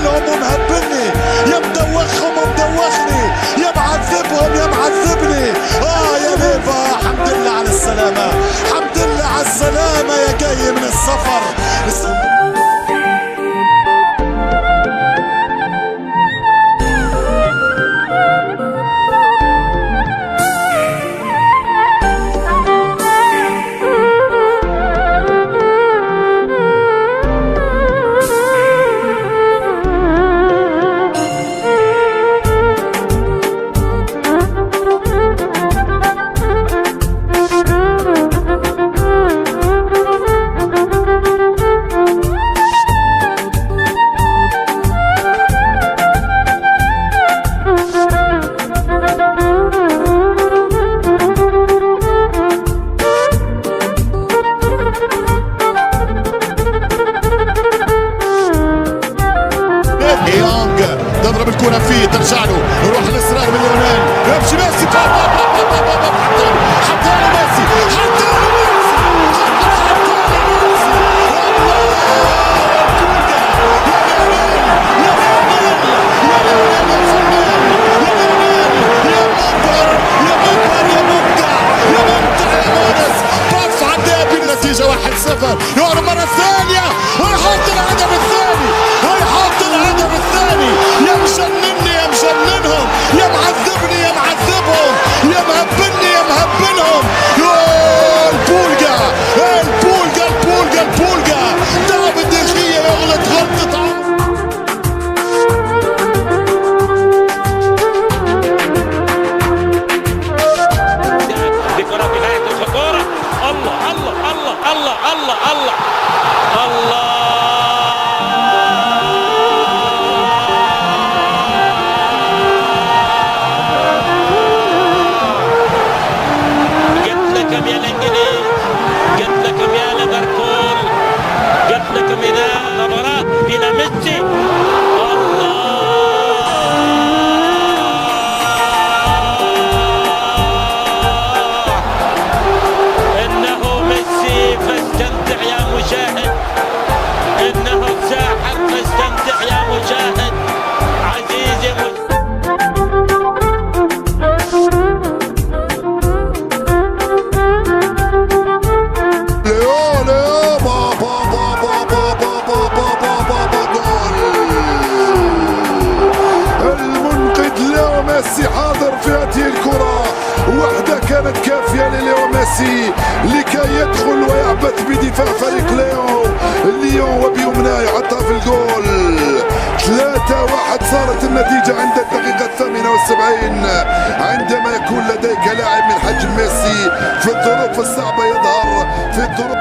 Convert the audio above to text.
مهبلهم ومهبلني، يا مدوخهم ومدوخني، يا معذبهم يا معذبني. يا ليفا حمد لله على السلامة، حمد لله على السلامة يا جاي من السفر. يونغ تضرب الكرة فيه، ترجع له، يروح الاصرار من ليونيل، يمشي ميسي، حتى له ميسي، النتيجة 1-0. يعرف مرة ثانية ويحط الهدف الثاني، ويحط الهدف الثاني. يا مجنني يا مجننهم، يا معذبني يا معذبهم، يا مهبلني يا مهبلهم. البولجا البولجا البولجا البولجا تعب الداخلية، يغلط غلطة. ميسي حاضر في هذه الكرة، وحدة كانت كافية لليو ميسي لكي يدخل ويعبث بدفاع فريق ليون وبيمناه يحطها في الجول. 3-1 صارت النتيجة عند الدقيقة 78، عندما يكون لديك لاعب من حجم ميسي في الظروف الصعبة يظهر في الظروف